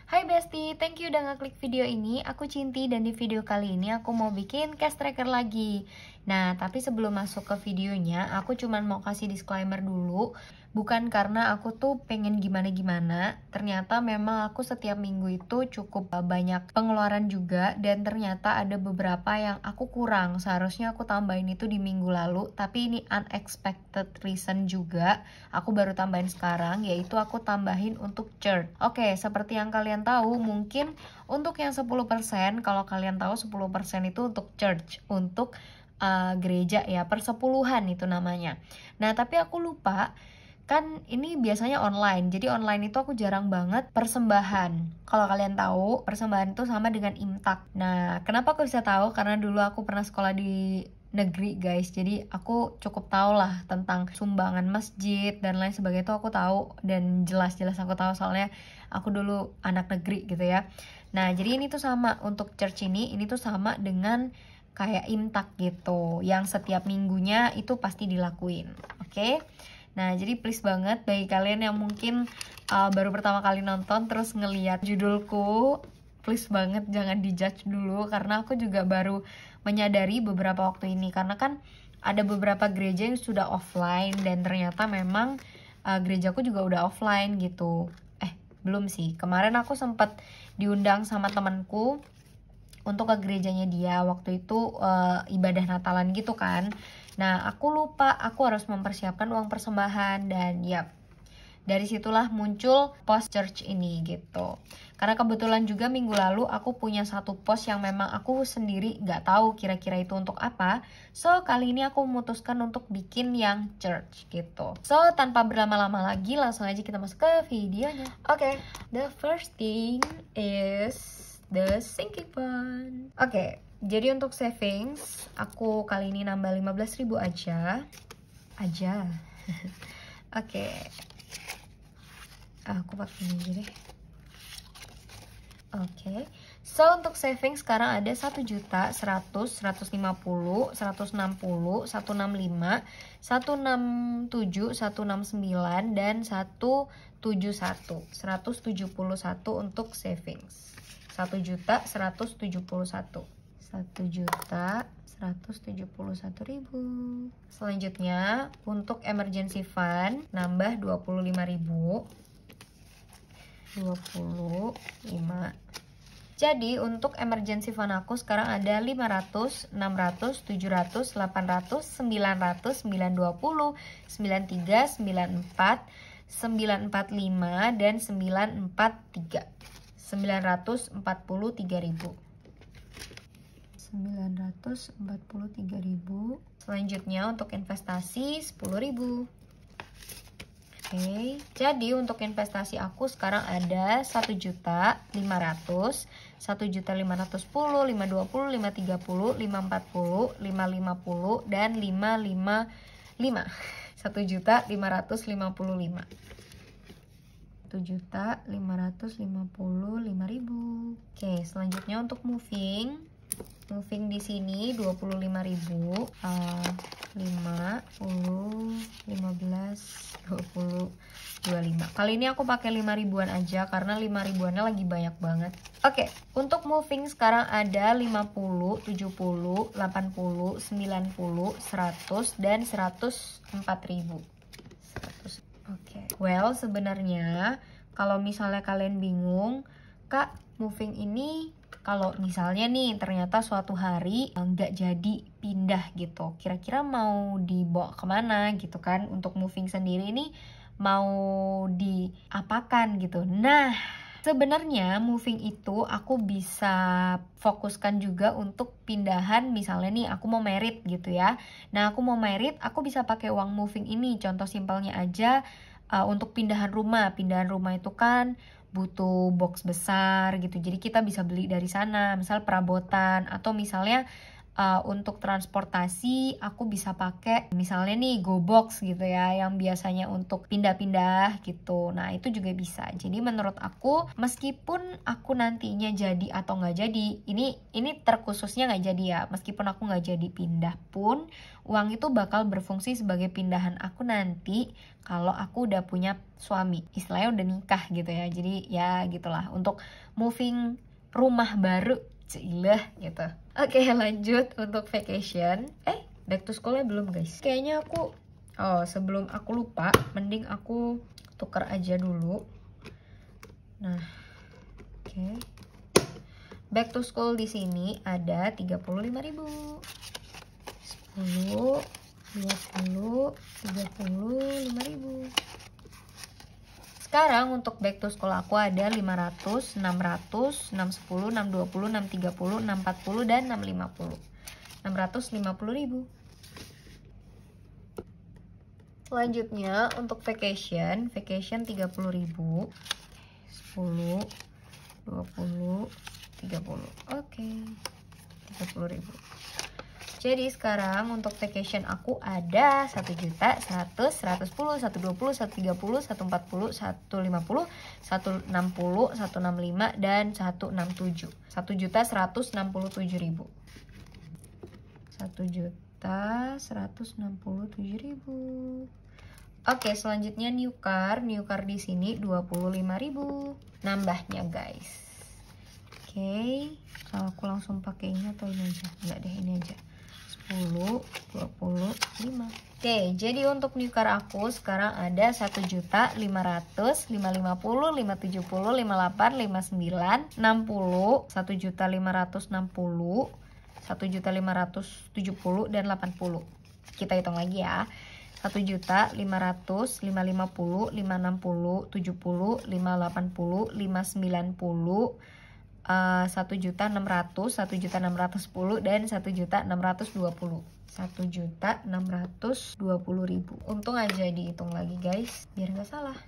Hai Besti, thank you udah ngeklik video ini. Aku Cinti dan di video kali ini aku mau bikin cash tracker lagi. Nah, tapi sebelum masuk ke videonya, aku cuman mau kasih disclaimer dulu. Bukan karena aku tuh pengen gimana-gimana. Ternyata memang aku setiap minggu itu cukup banyak pengeluaran juga. Dan ternyata ada beberapa yang aku kurang. Seharusnya aku tambahin itu di minggu lalu. Tapi ini unexpected reason juga. Aku baru tambahin sekarang, yaitu aku tambahin untuk church. Oke, seperti yang kalian tahu, mungkin untuk yang 10%, kalau kalian tahu 10% itu untuk church, untuk gereja ya, persepuluhan itu namanya. Nah, tapi aku lupa, kan ini biasanya online, jadi online itu aku jarang banget persembahan. Kalau kalian tahu, persembahan itu sama dengan imtak. Nah, kenapa aku bisa tahu? Karena dulu aku pernah sekolah di negeri guys, jadi aku cukup tahu lah tentang sumbangan masjid dan lain sebagainya. Itu aku tahu dan jelas-jelas aku tahu, soalnya aku dulu anak negeri gitu ya. Nah, jadi ini tuh sama untuk church ini tuh sama dengan kayak imtak gitu, yang setiap minggunya itu pasti dilakuin. Oke? Nah, jadi please banget bagi kalian yang mungkin baru pertama kali nonton terus ngeliat judulku, please banget jangan dijudge dulu, karena aku juga baru menyadari beberapa waktu ini, karena kan ada beberapa gereja yang sudah offline dan ternyata memang gerejaku juga udah offline gitu. Belum sih, kemarin aku sempat diundang sama temanku untuk ke gerejanya dia, waktu itu ibadah Natalan gitu kan. Nah, aku lupa, aku harus mempersiapkan uang persembahan, dan ya dari situlah muncul post church ini gitu. Karena kebetulan juga minggu lalu aku punya satu post yang memang aku sendiri nggak tahu kira-kira itu untuk apa. So, kali ini aku memutuskan untuk bikin yang church gitu. So, tanpa berlama-lama lagi, langsung aja kita masuk ke videonya. Oke, the first thing is the sinking fund. Oke, jadi untuk savings, aku kali ini nambah 15.000 aja. Oke. Aku pakai ini aja deh. Oke. So, untuk savings sekarang ada 1 juta, 100, 150, 160, 165, 167, 169, dan 171. 171 untuk savings. 1 juta 171. 1 juta 171.000. Selanjutnya untuk emergency fund nambah 25.000. 25. Jadi untuk emergency fund aku sekarang ada 500, 600, 700, 800, 900, 920, 93, 94, 945, dan 943. 943.000. 943.000. Selanjutnya untuk investasi 10.000. Oke, jadi untuk investasi aku sekarang ada 1 juta 500, 1 juta 510, 520, 530, 540, 550, dan 555. 1 juta 555. 1 juta 555.000. Oke, selanjutnya untuk moving di sini 25.000. 5, 10, 15, 20, 25. Kali ini aku pakai 5 ribuan aja karena 5 ribuannya lagi banyak banget. Oke, untuk moving sekarang ada 50, 70, 80, 90, 100, dan 104.000. 100. Oke. Well, sebenarnya kalau misalnya kalian bingung, Kak, moving ini kalau misalnya nih ternyata suatu hari nggak jadi pindah gitu, kira-kira mau dibawa kemana gitu kan, untuk moving sendiri ini mau diapakan gitu. Nah, sebenarnya moving itu aku bisa fokuskan juga untuk pindahan. Misalnya nih aku mau merit gitu ya. Nah, aku mau merit, aku bisa pakai uang moving ini. Contoh simpelnya aja, untuk pindahan rumah. Pindahan rumah itu kan butuh box besar gitu, jadi kita bisa beli dari sana, misal perabotan, atau misalnya untuk transportasi aku bisa pakai misalnya nih GoBox gitu ya, yang biasanya untuk pindah-pindah gitu. Nah itu juga bisa. Jadi menurut aku meskipun aku nantinya jadi atau nggak jadi, ini terkhususnya nggak jadi ya, meskipun aku nggak jadi pindah pun uang itu bakal berfungsi sebagai pindahan aku nanti kalau aku udah punya suami, istilahnya udah nikah gitu ya. Jadi ya gitulah, untuk moving rumah baru cilah gitu. Oke, lanjut untuk vacation. Back to school-nya belum guys. Kayaknya aku sebelum aku lupa, mending aku tuker aja dulu. Nah, oke. Back to school di sini ada 35.000. 10, 20, 35.000. Sekarang untuk back to school aku ada 500, 600, 610, 620, 630, 640, dan 650. 650.000. Selanjutnya untuk vacation 30.000. 10, 20, 30. Oke. 30.000. Jadi sekarang untuk vacation aku ada 1 juta, 100, 110, 120, 130, 140, 150, 160, 165, dan 167. 1.167.000. 1.167.000. Oke, selanjutnya new car. New car di sini 25.000 nambahnya guys. Oke, aku langsung pakai ini atau ini aja? Enggak deh, ini aja. 10, 20, 5. Oke, jadi untuk new car aku sekarang ada 1.500.000, 550, 570, 58, 59, 60, 1.560, 1.570, dan 80. Kita hitung lagi ya. 1.500.000, 550, 560, 70, 580, 590, 1.600, 1.610, dan 1.620. 1.620.000. Untung aja dihitung lagi guys, biar nggak salah.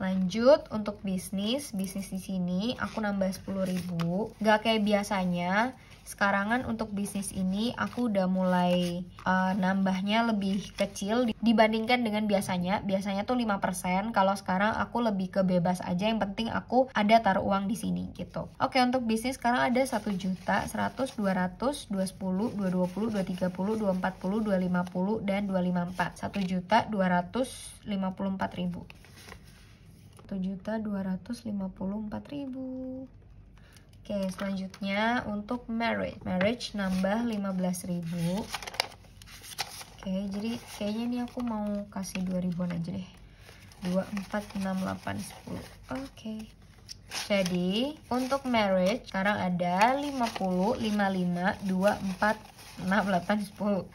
Lanjut untuk bisnis di sini aku nambah 10.000. Gak kayak biasanya. Sekarang kan untuk bisnis ini aku udah mulai nambahnya lebih kecil dibandingkan dengan biasanya. Biasanya tuh 5%. Kalau sekarang aku lebih ke bebas aja. Yang penting aku ada taruh uang di sini gitu. Oke, untuk bisnis sekarang ada 1 juta, 100, 200, 210, 220, 230, 240, 250, dan 254. 1.254.000. 1.254.000. Oke, selanjutnya untuk marriage nambah 15.000. Oke, jadi kayaknya ini aku mau kasih 2.000-an aja deh. 2, 4, 6, 8, 10. Oke. Jadi untuk marriage sekarang ada 50, 55, 2, 4, 6, 8, 10.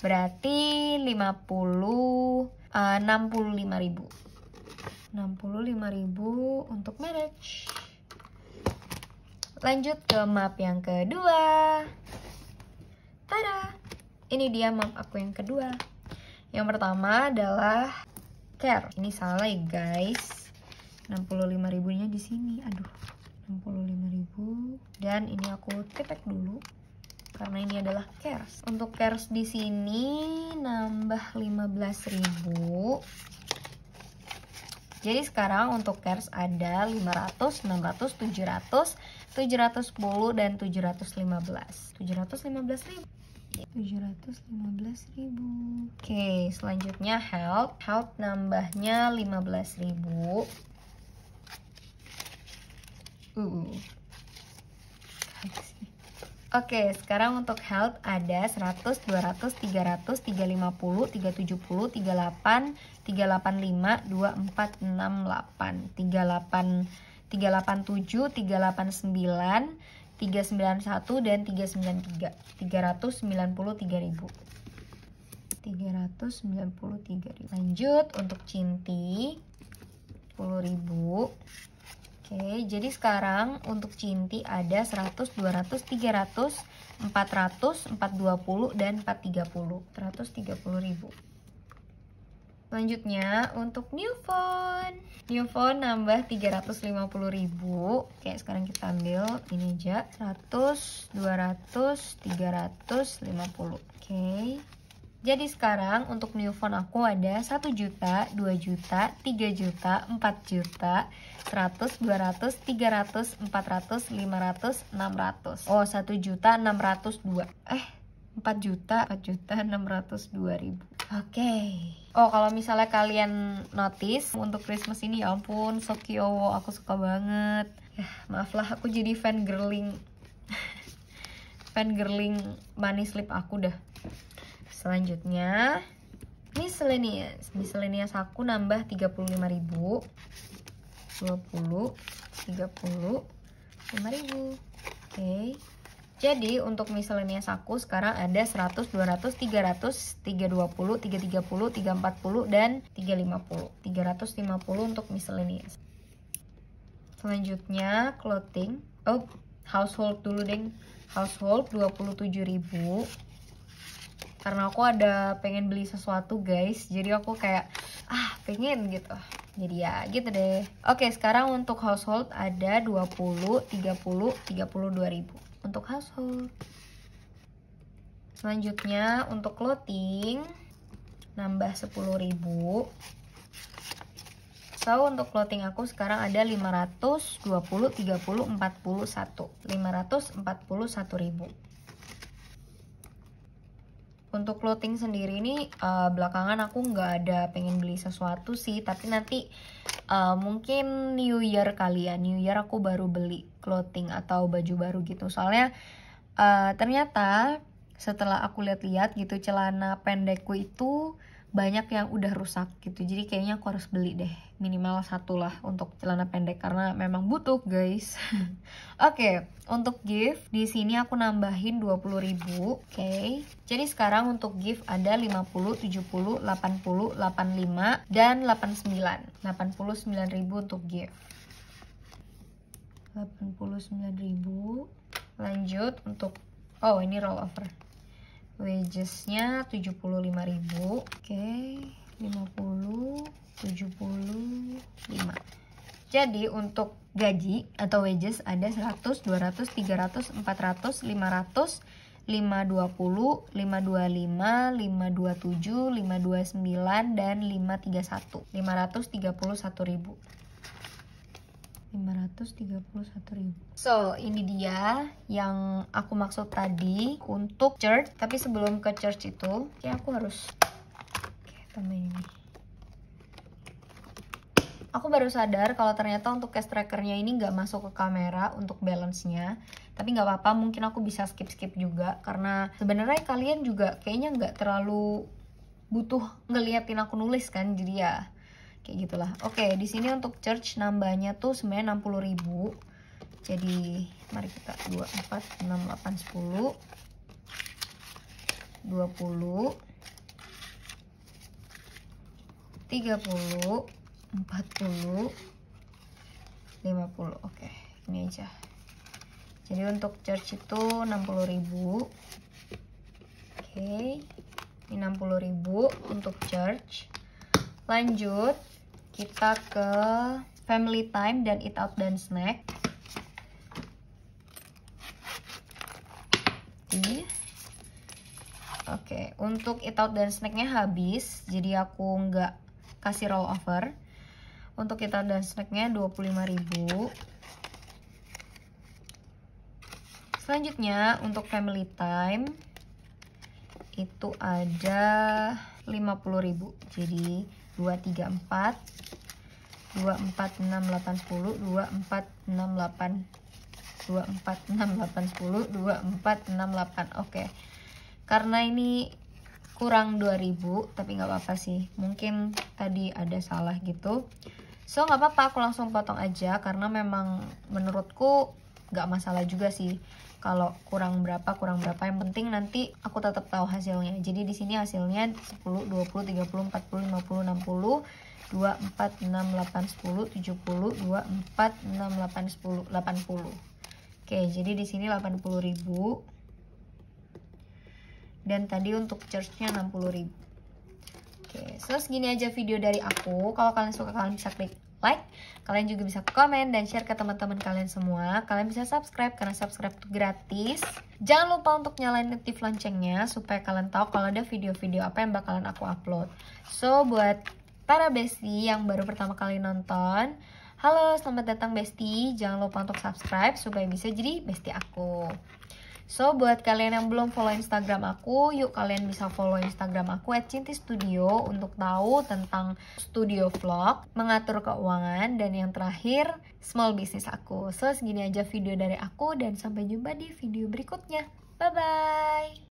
Berarti 50, 65.000. 65.000 untuk marriage. Lanjut ke map yang kedua. Tada! Ini dia map aku yang kedua. Yang pertama adalah care. Ini salah ya guys. 65.000-nya di sini. Aduh. 65.000. Dan ini aku tipek dulu karena ini adalah cares. Untuk cares di sini nambah 15.000. Jadi sekarang untuk cares ada 500, 600, 700, 710, dan 715. 715.000. 715.000. Oke, selanjutnya health. Health nambahnya 15.000. Oke, sekarang untuk health ada 100, 200, 300, 350, 370, 38, 385, 2468, 387, 389, 391, dan 393. 393.000. 393.000. Lanjut untuk Cinti 10.000. Oke, jadi sekarang untuk Cinti ada 100, 200, 300, 400, 420, dan 430. 130.000. Selanjutnya untuk new phone. New phone nambah 350.000. Oke, sekarang kita ambil ini aja. 100, 200, 350. Oke. Jadi sekarang untuk new phone aku ada 1 juta, 2 juta, 3 juta, 4 juta, 100, 200, 300, 400, 500, 600. Oh, 1.602. 4.602.000. Oke. Oh, kalau misalnya kalian notice untuk Christmas ini, ya ampun, so cute, aku suka banget. Ya, maaf lah, aku jadi fangirling money slip aku dah. Selanjutnya miscellaneous aku nambah 35.000. 20, 30, 5.000. Oke. Jadi untuk miscellaneous aku sekarang ada 100, 200, 300, 320, 330, 340, dan 350. 350 untuk miscellaneous. Selanjutnya clothing. Oh, household dulu deng. Household 27.000. Karena aku ada pengen beli sesuatu guys. Jadi aku kayak pengen gitu. Jadi ya gitu deh. Oke, sekarang untuk household ada 20, 30, 32.000 untuk household. Selanjutnya untuk clothing nambah 10.000. So untuk clothing aku sekarang ada 520, 30, 41. 541.000. Untuk clothing sendiri ini belakangan aku nggak ada pengen beli sesuatu sih, tapi nanti mungkin New Year kali ya. New Year aku baru beli clothing atau baju baru gitu. Soalnya ternyata setelah aku lihat-lihat gitu, celana pendekku itu banyak yang udah rusak gitu. Jadi kayaknya aku harus beli deh minimal 1 lah untuk celana pendek karena memang butuh guys. Oke, untuk gift di sini aku nambahin 20.000. Oke. Jadi sekarang untuk gift ada 50, 70, 80, 85 dan 89. 89.000 untuk gift. 89.000. Lanjut untuk ini rollover. Wagesnya 75.000. Oke, 50, 75. Jadi untuk gaji atau wages ada 100, 200, 300, 400, 500, 520, 525, 527, 529 dan 531. 531.000. 531.000. So, ini dia yang aku maksud tadi untuk church. Tapi sebelum ke church itu, aku harus tambahin ini. Aku baru sadar kalau ternyata untuk cash trackernya ini nggak masuk ke kamera untuk balance-nya. Tapi nggak apa-apa, mungkin aku bisa skip-skip juga. Karena sebenarnya kalian juga kayaknya nggak terlalu butuh ngeliatin aku nulis kan. Jadi ya kayak gitulah. Oke, di sini untuk church nambahnya tuh sebenarnya 60.000. Jadi mari kita 2, 4, 6, 8, 10, 20, 30, 40, 50. Oke, ini aja. Jadi untuk church itu 60.000. Oke, ini 60.000 untuk church. Lanjut kita ke family time dan eat out dan snack. Oke, untuk eat out dan snacknya habis, jadi aku nggak kasih roll over. Untuk eat out dan snacknya 25.000. Selanjutnya untuk family time itu ada 50.000. Jadi 234, 246, 8, 10, 246, 8, 246, 8, 10, 246, 8. Oke. Karena ini kurang 2000, tapi nggak apa-apa sih. Mungkin tadi ada salah gitu. So nggak apa-apa, aku langsung potong aja karena memang menurutku nggak masalah juga sih. Kalau kurang berapa, yang penting nanti aku tetap tahu hasilnya. Jadi di sini hasilnya 10, 20, 30, 40, 50, 60, 2, 4, 6, 8, 10, 70, 2, 4, 6, 8, 10, 80. Oke, jadi di sini 80.000. Dan tadi untuk church-nya 60.000. Oke, so segini aja video dari aku. Kalau kalian suka, kalian bisa klik like, kalian juga bisa komen dan share ke teman-teman kalian semua. Kalian bisa subscribe karena subscribe itu gratis. Jangan lupa untuk nyalain notif loncengnya supaya kalian tahu kalau ada video-video apa yang bakalan aku upload. So buat para bestie yang baru pertama kali nonton, halo, selamat datang bestie. Jangan lupa untuk subscribe supaya bisa jadi bestie aku. So, buat kalian yang belum follow Instagram aku, yuk kalian bisa follow Instagram aku @cintistudio untuk tahu tentang studio vlog, mengatur keuangan, dan yang terakhir, small business aku. So, segini aja video dari aku dan sampai jumpa di video berikutnya. Bye-bye!